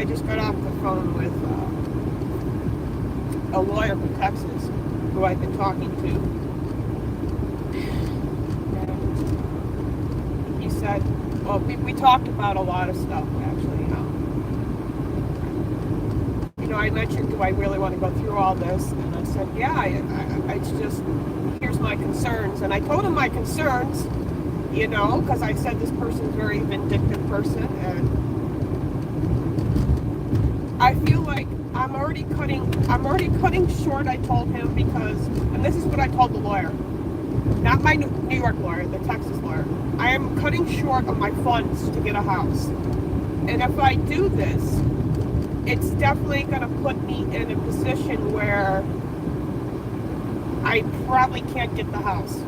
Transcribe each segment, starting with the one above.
just got off the phone with a lawyer from Texas who I've been talking to. And he said, well, we talked about a lot of stuff, actually. I mentioned, do I really want to go through all this? And I said, yeah, it's just, here's my concerns. And I told him my concerns, because I said this person's a very vindictive person. And I feel like I'm already cutting short, I told him, because, and this is what I told the lawyer, not my New York lawyer, the Texas lawyer. I am cutting short of my funds to get a house. And if I do this, it's definitely going to put me in a position where I probably can't get the house.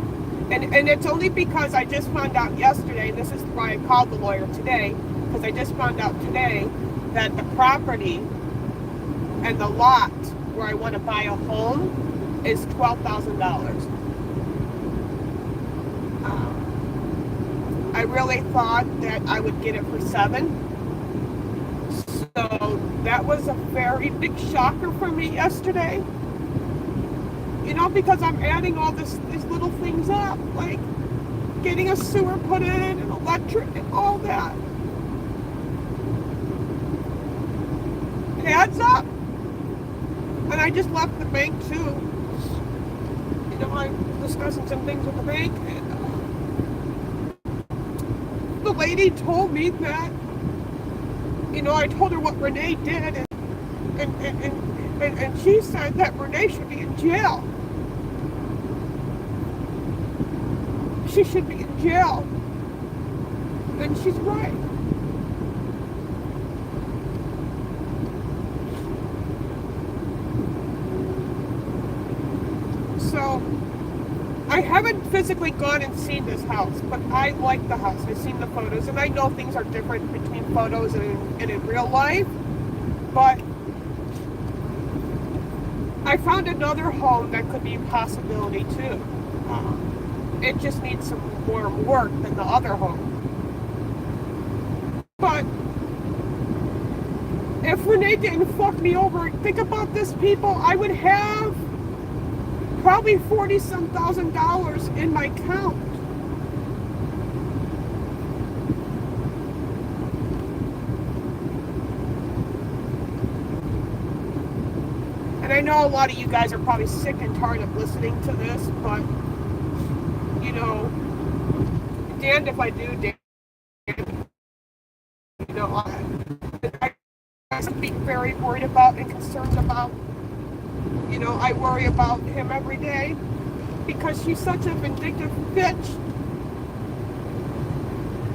And it's only because I just found out yesterday, and this is why I called the lawyer today, because I just found out today that the property and the lot where I want to buy a home is $12,000. I really thought that I would get it for $7,000. So that was a very big shocker for me yesterday. Because I'm adding all these little things up, like getting a sewer put in and electric and all that. It adds up. And I just left the bank too. I'm discussing some things with the bank, and the lady told me that, I told her what Renee did, and she said that Renee should be in jail. She should be in jail. And she's right. So, I haven't physically gone and seen this house, but I like the house. I've seen the photos, and I know things are different between photos and in real life, but I found another home that could be a possibility too. It just needs some more work than the other home. But if Renee didn't fuck me over, think about this, people, I would have probably $40-some thousand in my account. And I know a lot of you guys are probably sick and tired of listening to this, but damned if I do, damned I be very worried about and concerned about. I worry about him every day because she's such a vindictive bitch.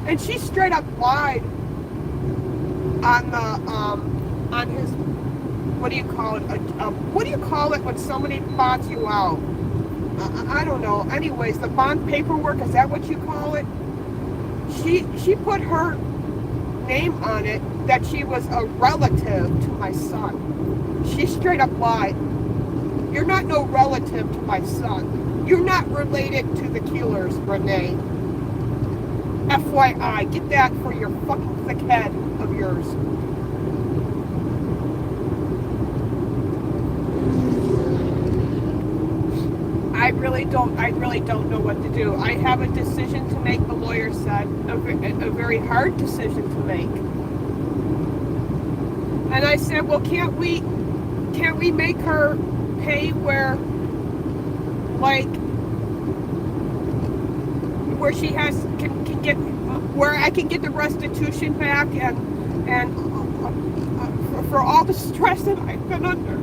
And she straight up lied on the on his, what do you call it? What do you call it when somebody bonds you out? I don't know. Anyways, the bond paperwork, is that what you call it? She put her name on it that she was a relative to my son. She straight up lied. You're not no relative to my son. You're not related to the killers, Renee. FYI, get that for your fucking thick head of yours. I really don't know what to do. I have a decision to make, the lawyer said, a very hard decision to make. And I said, well, can't we make her pay where she can get, where I can get the restitution back and for all the stress that I've been under.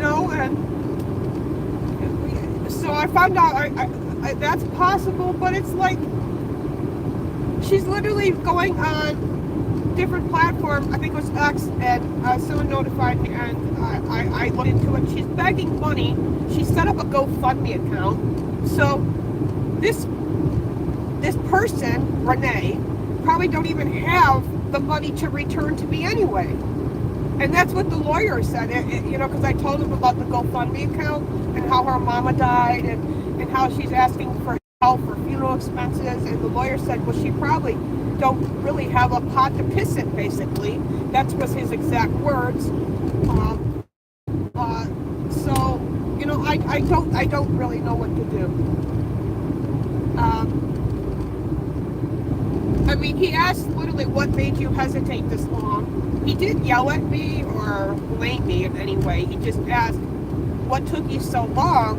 And so I found out I that's possible, but it's like she's literally going on different platforms. I think it was X, and someone notified me, and I looked into it. She's begging money. She set up a GoFundMe account. So this person, Renee, probably don't even have the money to return to me anyway. And that's what the lawyer said, because I told him about the GoFundMe account and how her mama died and how she's asking for help for funeral no expenses. And the lawyer said, well, she probably don't really have a pot to piss in, basically. That was his exact words. So, you know, I don't really know what to do. I mean, he asked literally what made you hesitate this long. He didn't yell at me or blame me in any way. He just asked what took you so long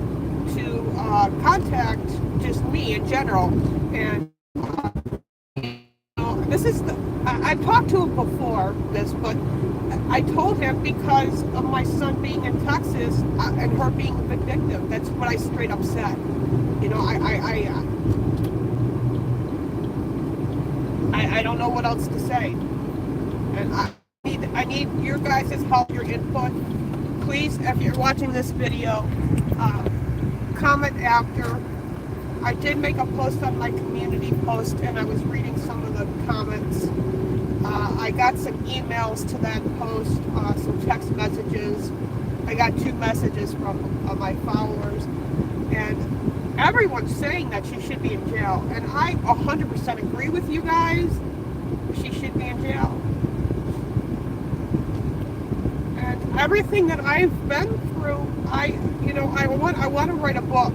to contact just me in general. And this is I've talked to him before this, but I told him because of my son being in Texas and her being vindictive. That's what I straight up said. You know, I don't know what else to say. And I need your guys' help, your input. Please, if you're watching this video, comment after. I did make a post on my community post, and I was reading some of the comments. I got some emails to that post, some text messages. I got 2 messages from my followers, and everyone's saying that she should be in jail. And I 100% agree with you guys. She should be in jail. And everything that I've been through, I want to write a book.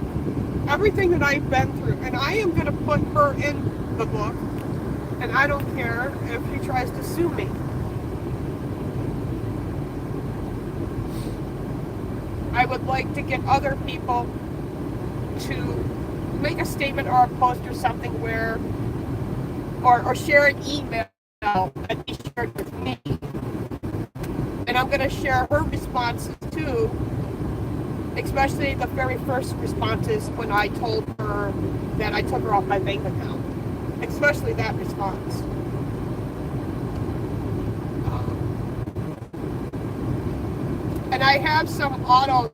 Everything that I've been through, and I am going to put her in the book, and I don't care if she tries to sue me. I would like to get other people to make a statement or a post or something where, or share an email that he shared with me, and I'm going to share her responses too. Especially the very first responses when I told her that I took her off my bank account. Especially that response. And I have some auto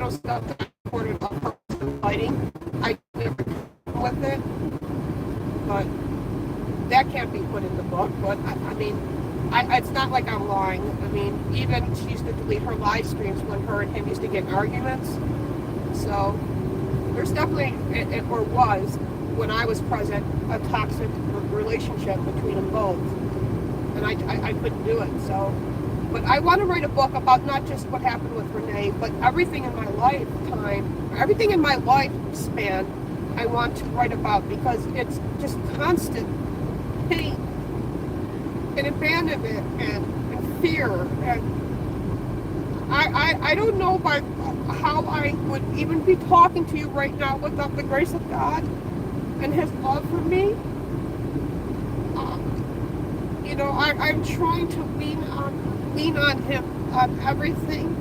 stuff that I recorded of her fighting. I never with it, but that can't be put in the book. But I mean, it's not like I'm lying. I mean, even she used to delete her live streams when her and him used to get in arguments. So there's definitely, or was, when I was present, a toxic relationship between them both. And I couldn't do it. So, but I want to write a book about not just what happened with Renee, but everything in my lifetime, everything in my lifespan, I want to write about, because it's just constant pain and abandonment and fear, and I don't know by how I would even be talking to you right now without the grace of God and His love for me. You know, I'm trying to lean on Him on everything.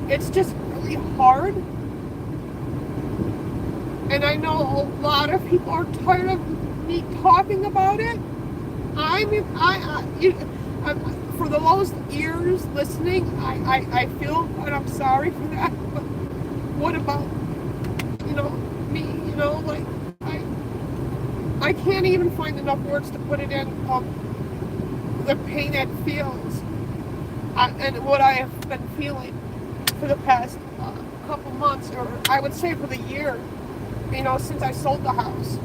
It's just really hard, and I know a lot of people are tired of me talking about it. For those ears listening, I feel, and I'm sorry for that, but what about, you know, me, you know, like, I can't even find enough words to put it in, the pain it feels, and what I have been feeling for the past couple months, or I would say for the year, you know, since I sold the house.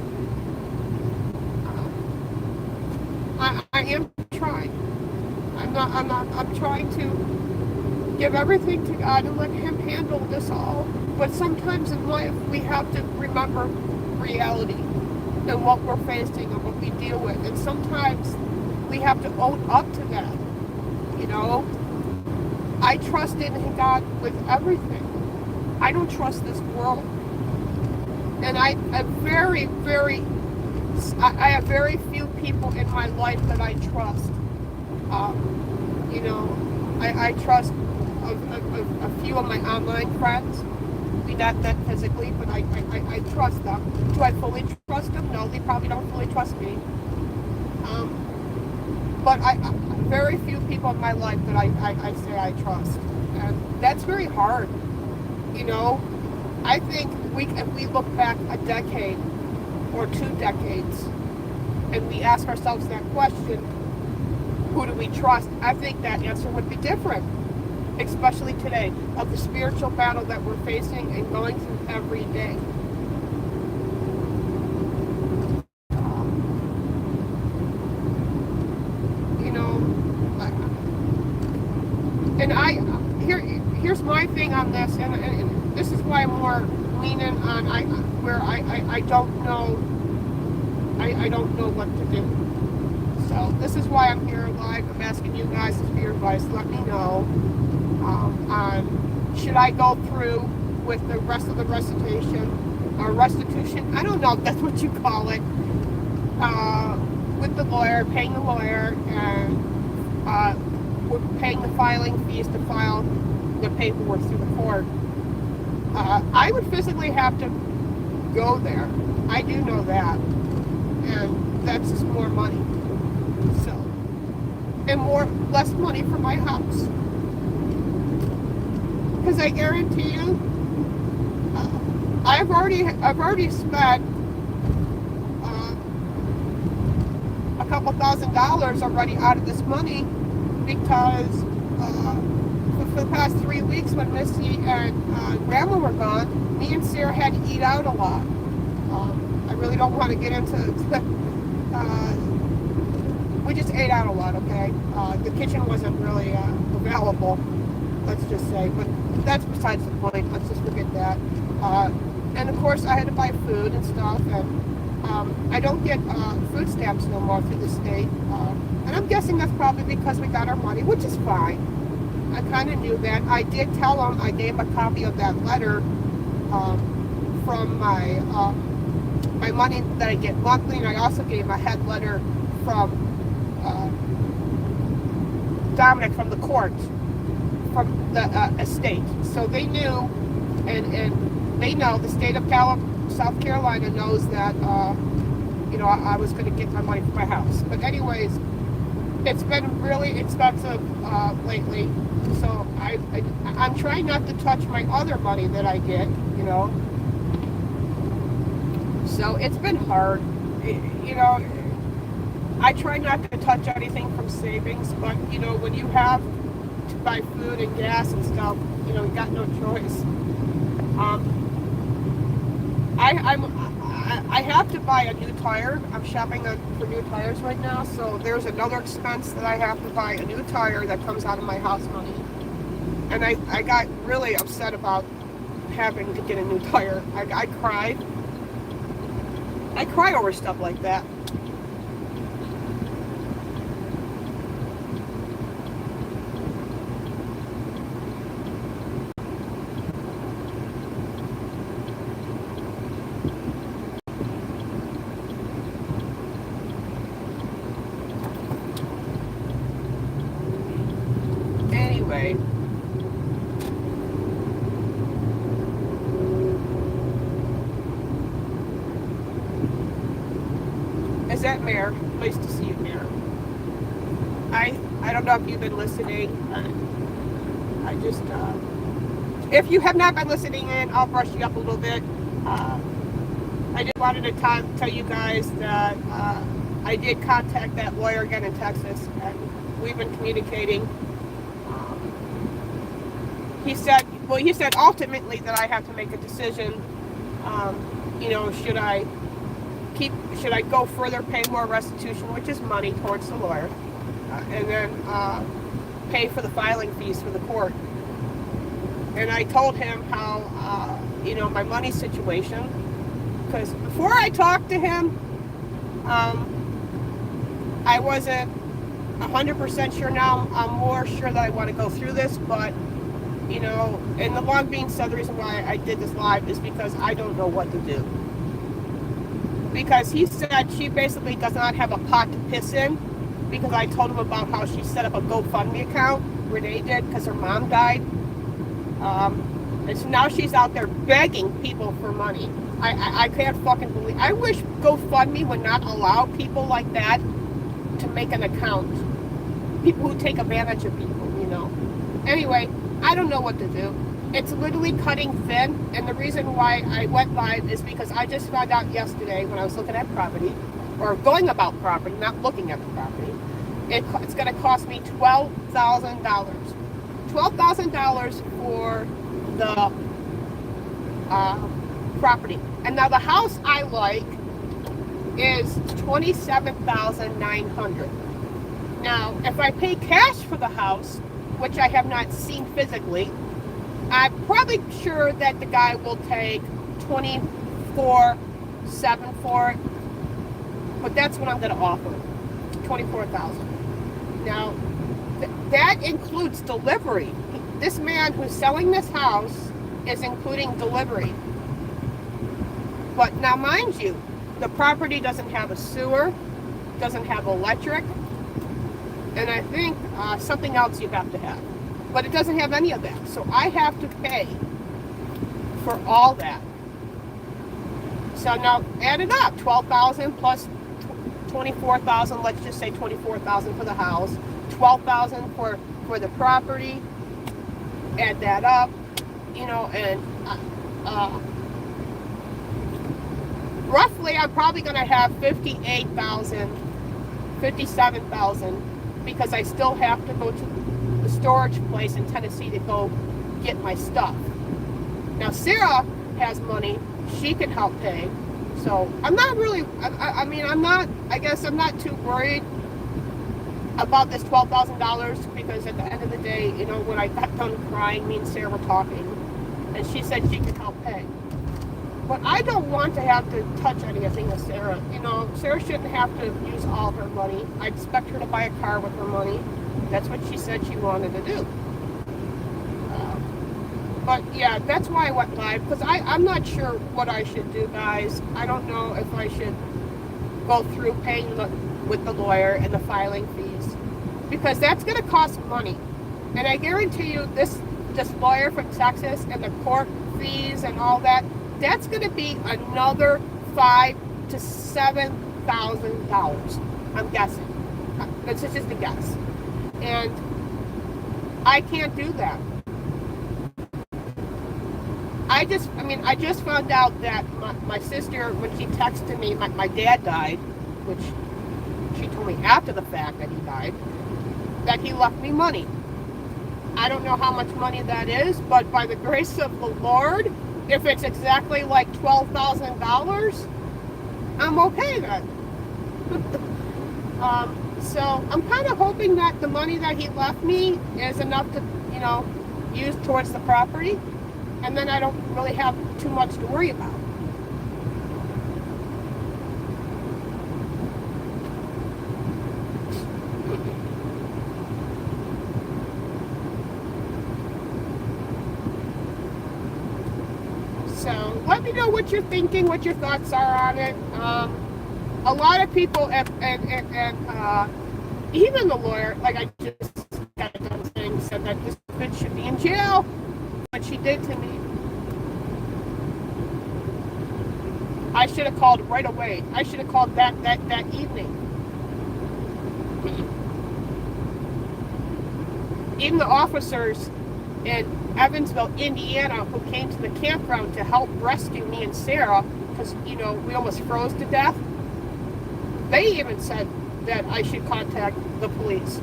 I am trying. I'm trying to give everything to God and let Him handle this all. But sometimes in life, we have to remember reality and what we're facing and what we deal with. And sometimes we have to own up to that. You know, I trust in God with everything. I don't trust this world. And I have very few people in my life that I trust. You know, I trust a few of my online friends. Not that physically, but I trust them. Do I fully trust them? No, they probably don't fully trust me. But very few people in my life that I say I trust. And that's very hard. You know, I think if we look back a decade or 2 decades and we ask ourselves that question, who do we trust? I think that answer would be different, especially today, of the spiritual battle that we're facing and going through every day. thing on this, and this is why I'm more leaning on I don't know. I don't know what to do. So this is why I'm here live. I'm asking you guys for your advice. Let me know on should I go through with the rest of the restitution or restitution. I don't know if that's what you call it. With the lawyer, paying the lawyer, and we're paying the filing fees to file the paperwork through the court. I would physically have to go there. I do know that. And that's just more money. So, and less money for my house. Because I guarantee you, I've already spent a couple $1,000s already out of this money because for the past 3 weeks when Missy and Grandma were gone, me and Sarah had to eat out a lot. I really don't want to get into we just ate out a lot, okay? The kitchen wasn't really available, let's just say, but that's besides the point. Let's just forget that. And of course I had to buy food and stuff, and I don't get food stamps no more through the state, and I'm guessing that's probably because we got our money, which is fine. I kind of knew that. I did tell them, I gave a copy of that letter from my money that I get monthly, and I also gave a head letter from Dominic from the court, from the estate. So they knew, and they know, the state of South Carolina knows that, I was going to get my money for my house. But anyways, it's been really expensive lately. So I'm trying not to touch my other money that I get, So it's been hard. I try not to touch anything from savings, but, when you have to buy food and gas and stuff, you got no choice. I have to buy a new tire. I'm shopping for new tires right now, so there's another expense that I have to buy a new tire that comes out of my house money. And I got really upset about having to get a new tire. I cried. I cry over stuff like that. Anyway. Is that Mayor? Nice to see you, Mayor. I don't know if you've been listening. I just, if you have not been listening in, I'll brush you up a little bit. I just wanted to tell you guys that I did contact that lawyer again in Texas, and we've been communicating. He said ultimately that I have to make a decision. Should I go further, pay more restitution, which is money towards the lawyer, and then pay for the filing fees for the court. And I told him how, my money situation, because before I talked to him, I wasn't 100% sure. Now I'm more sure that I want to go through this, but, and the long being said, the reason why I did this live is because I don't know what to do. Because he said she basically does not have a pot to piss in, because I told him about how she set up a GoFundMe account, Renee did, because her mom died. And so now she's out there begging people for money. I can't fucking believe. I wish GoFundMe would not allow people like that to make an account. People who take advantage of people, Anyway, I don't know what to do. It's literally cutting thin, and the reason why I went live is because I just found out yesterday when I was looking at property, or going about property, not looking at the property, it's going to cost me $12,000. $12,000 for the property. And now the house I like is $27,900. Now, if I pay cash for the house, which I have not seen physically, I'm probably sure that the guy will take 24,700 for it, but that's what I'm going to offer, 24,000. Now, that includes delivery. This man who's selling this house is including delivery. But now, mind you, the property doesn't have a sewer, doesn't have electric, and I think something else you have to have. But it doesn't have any of that. So I have to pay for all that. So now add it up, 12,000 plus 24,000, let's just say 24,000 for the house, 12,000 for the property, add that up, you know, and roughly I'm probably going to have 58,000, 57,000, because I still have to go to the storage place in Tennessee to go get my stuff. Now Sarah has money, she can help pay. So I'm not really, I mean, I guess I'm not too worried about this $12,000, because at the end of the day, you know, when I got done crying, me and Sarah were talking, and she said she could help pay. But I don't want to have to touch anything with Sarah. You know, Sarah shouldn't have to use all her money. I expect her to buy a car with her money. That's what she said she wanted to do. But yeah, that's why I went live, because I'm not sure what I should do, guys. I don't know if I should go through paying with the lawyer and the filing fees, because that's going to cost money. And I guarantee you, this lawyer from Texas and the court fees and all that, that's going to be another $5,000 to $7,000. I'm guessing. That's just a guess. And I can't do that. I just found out that my sister, when she texted me, my dad died, which she told me after the fact that he died, that he left me money. I don't know how much money that is, but by the grace of the Lord, if it's exactly like $12,000, I'm okay then. So I'm kind of hoping that the money that he left me is enough to, you know, use towards the property, and then I don't really have too much to worry about. So let me know what you're thinking, what your thoughts are on it. A lot of people, and even the lawyer, like I just got done saying, said that this bitch should be in jail. What she did to me. I should have called right away. I should have called that evening. Even the officers in Evansville, Indiana, who came to the campground to help rescue me and Sarah, because, you know, we almost froze to death, they even said that I should contact the police.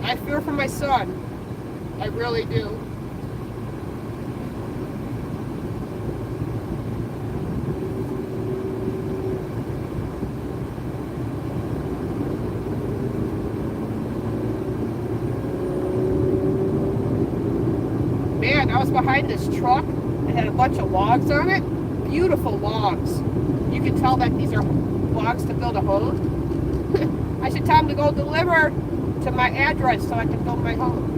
I fear for my son. I really do. Man, I was behind this truck. It had a bunch of logs on it. Beautiful logs. You can tell that these are logs to build a home. I should tell him to go deliver to my address so I can build my home.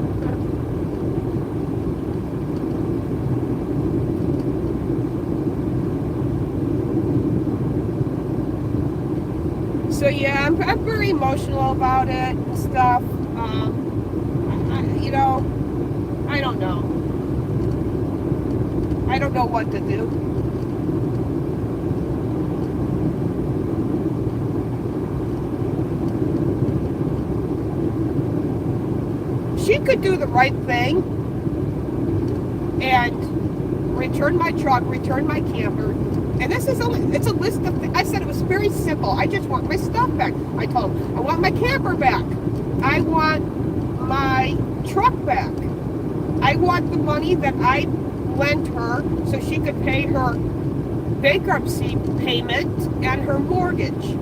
So yeah, I'm very emotional about it and stuff. You know, I don't know. I don't know what to do. She could do the right thing and return my truck, return my camper. And this is it's a list of things. I said it was very simple. I just want my stuff back. I told her, I want my camper back. I want my truck back. I want the money that I lent her so she could pay her bankruptcy payment and her mortgage.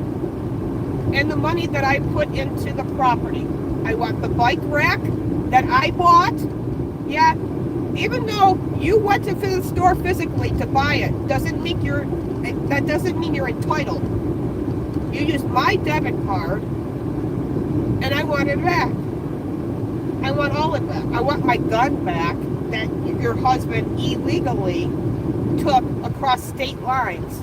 and the money that I put into the property. I want the bike rack that I bought. Yeah, even though you went to the store physically to buy it, that doesn't mean you're entitled. You used my debit card, and I want it back. I want all of that. I want my gun back that your husband illegally took across state lines.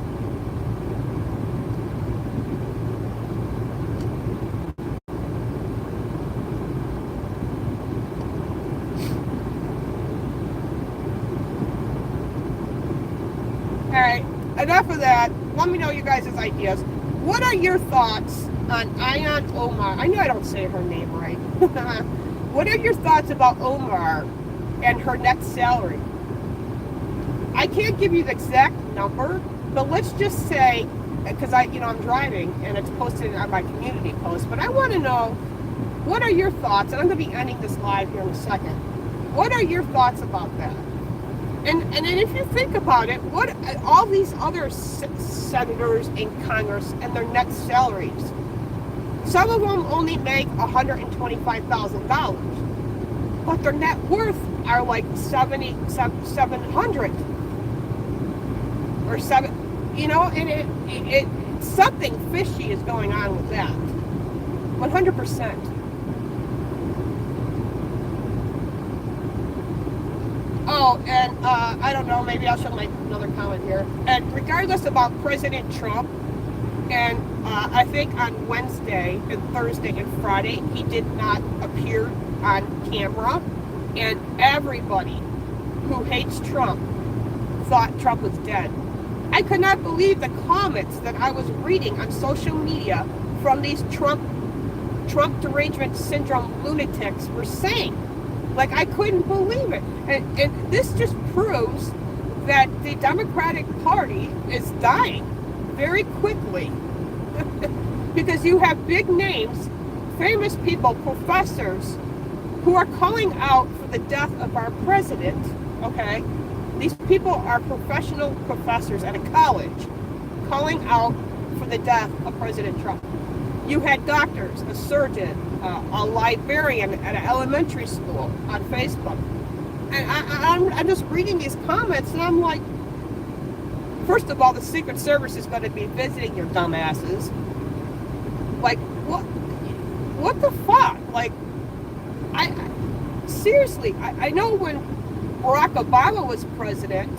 Alright, enough of that. Let me know you guys' ideas. What are your thoughts on Ilhan Omar? I know I don't say her name right. What are your thoughts about Omar and her net salary? I can't give you the exact number, but let's just say, because I'm driving and it's posted on my community post, but I want to know, what are your thoughts? And I'm going to be ending this live here in a second. What are your thoughts about that? And if you think about it, what all these other senators in Congress and their net salaries, some of them only make $125,000, but their net worth are like 700 or seven. And something fishy is going on with that. 100%. Oh, and I don't know, maybe I'll show another comment here. And regardless about President Trump, and I think on Wednesday and Thursday and Friday, he did not appear on camera. And everybody who hates Trump thought Trump was dead. I could not believe the comments that I was reading on social media from these Trump derangement syndrome lunatics were saying. Like, I couldn't believe it. And this just proves that the Democratic Party is dying very quickly. Because you have big names, famous people, professors, who are calling out for the death of our president, okay? These people are professional professors at a college calling out for the death of President Trump. You had doctors, a surgeon, a librarian at an elementary school on Facebook. And I'm just reading these comments, and I'm like, first of all, the Secret Service is going to be visiting your dumbasses. Like, what the fuck? Like, seriously, I know when Barack Obama was president,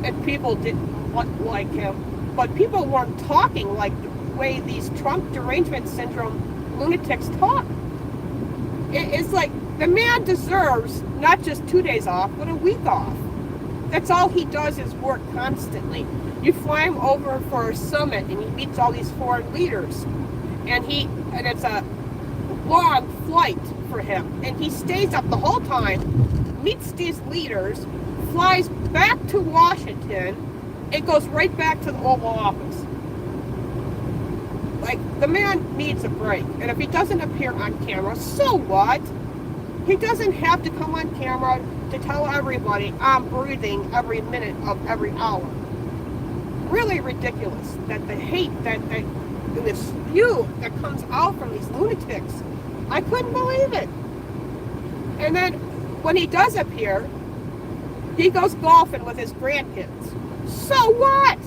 and people didn't like him, but people weren't talking like the way these Trump derangement syndrome lunatics talk. It's like, the man deserves not just 2 days off, but a week off. That's all he does is work constantly. You fly him over for a summit, and he meets all these foreign leaders, and it's a long flight for him, and he stays up the whole time, meets these leaders, flies back to Washington, and goes right back to the Oval Office. Like, the man needs a break. And if he doesn't appear on camera, so what? He doesn't have to come on camera to tell everybody I'm breathing every minute of every hour. Really ridiculous that the hate, that this spew that comes out from these lunatics. I couldn't believe it. And then when he does appear, he goes golfing with his grandkids. So what?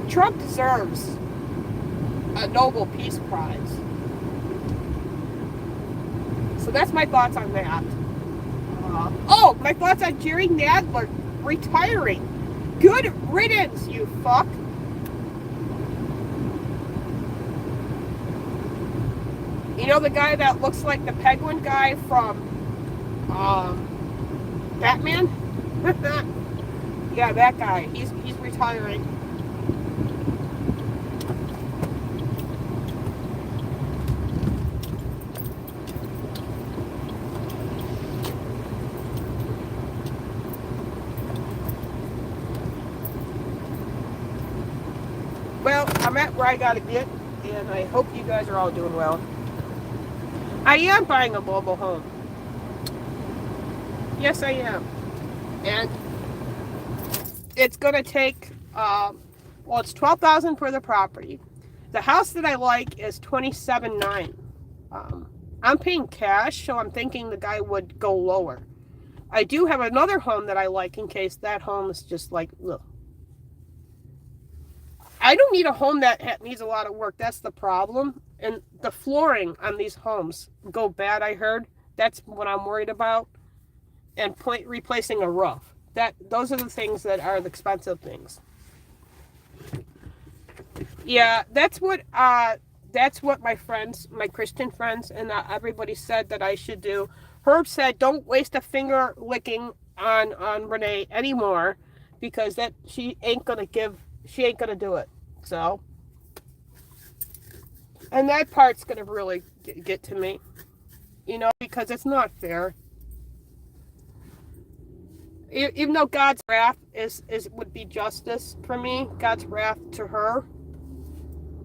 Trump deserves a Nobel Peace Prize. So that's my thoughts on that. My thoughts on Jerry Nadler retiring. Good riddance, you fuck. You know the guy that looks like the penguin guy from Batman? Yeah, that guy. He's retiring. Well, I'm at where I gotta get, and I hope you guys are all doing well. I am buying a mobile home. Yes, I am. And it's going to take, well, it's $12,000 for the property. The house that I like is $27,900. I'm paying cash, so I'm thinking the guy would go lower. I do have another home that I like in case that home is just like, ugh. I don't need a home that needs a lot of work. That's the problem. And the flooring on these homes go bad, I heard. That's what I'm worried about. And replacing a roof. Those are the things that are the expensive things. Yeah, that's what my friends, my Christian friends, and everybody said that I should do. Herb said, "Don't waste a finger licking on Renee anymore, because she ain't gonna do it." So, and that part's gonna really get to me, because it's not fair. Even though God's wrath would be justice for me, God's wrath to her.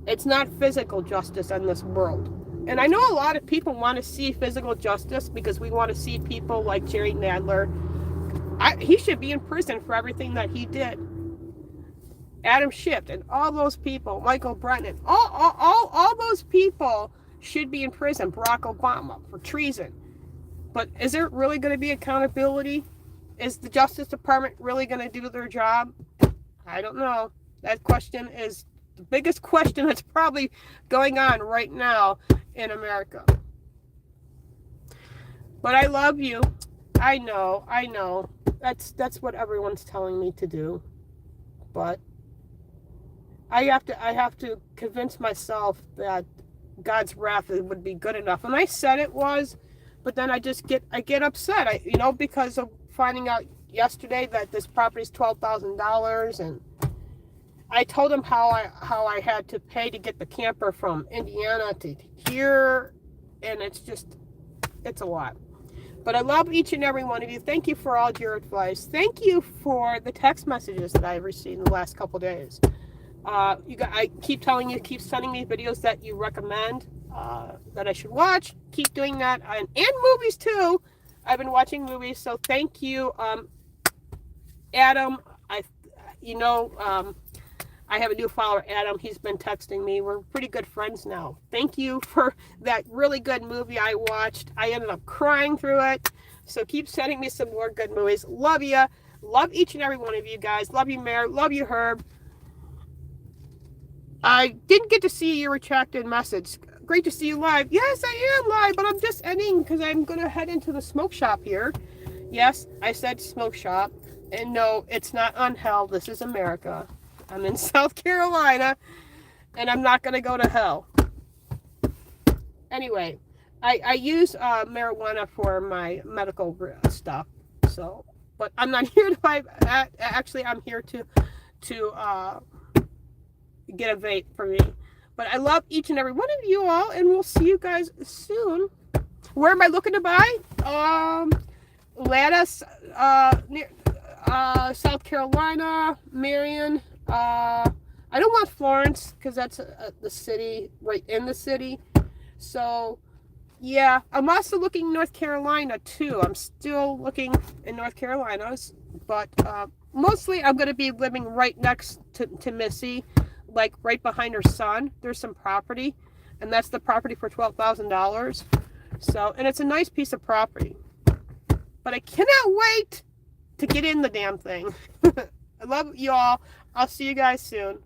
It's not physical justice in this world. And I know a lot of people want to see physical justice because we want to see people like Jerry Nadler. He should be in prison for everything that he did. Adam Schiff and all those people, Michael Brennan, all those people should be in prison. Barack Obama for treason. But is there really going to be accountability? Is the Justice Department really going to do their job? I don't know. That question is the biggest question that's probably going on right now in America. But I love you. I know. That's what everyone's telling me to do. But I have to convince myself that God's wrath would be good enough. And I said it was, but then I get upset. Because of finding out yesterday that this property is $12,000, and I told him how I had to pay to get the camper from Indiana to here, and it's a lot. But I love each and every one of you. Thank you for all your advice. Thank you for the text messages that I've received in the last couple days. I keep telling you, keep sending me videos that you recommend that I should watch. Keep doing that, and movies too. I've been watching movies, so thank you, Adam. I have a new follower, Adam. He's been texting me. We're pretty good friends now. Thank you for that really good movie I watched. I ended up crying through it. So keep sending me some more good movies. Love you. Love each and every one of you guys. Love you, Mary. Love you, Herb. I didn't get to see your retracted message. Great to see you live. Yes, I am live, but I'm just ending because I'm going to head into the smoke shop here. Yes, I said smoke shop. And no, it's not unhell. This is America. I'm in South Carolina, and I'm not going to go to hell. Anyway, I use marijuana for my medical stuff. So, but I'm not here to buy. Actually, I'm here to get a vape for me. But I love each and every one of you all, and we'll see you guys soon. Where am I looking to buy? Atlanta, near South Carolina, Marion. I don't want Florence because that's the city, right in the city. So, yeah, I'm also looking North Carolina too. I'm still looking in North Carolina, but mostly I'm going to be living right next to Missy, like right behind her son. There's some property, and that's the property for $12,000. So, and it's a nice piece of property. But I cannot wait to get in the damn thing. I love you all. I'll see you guys soon.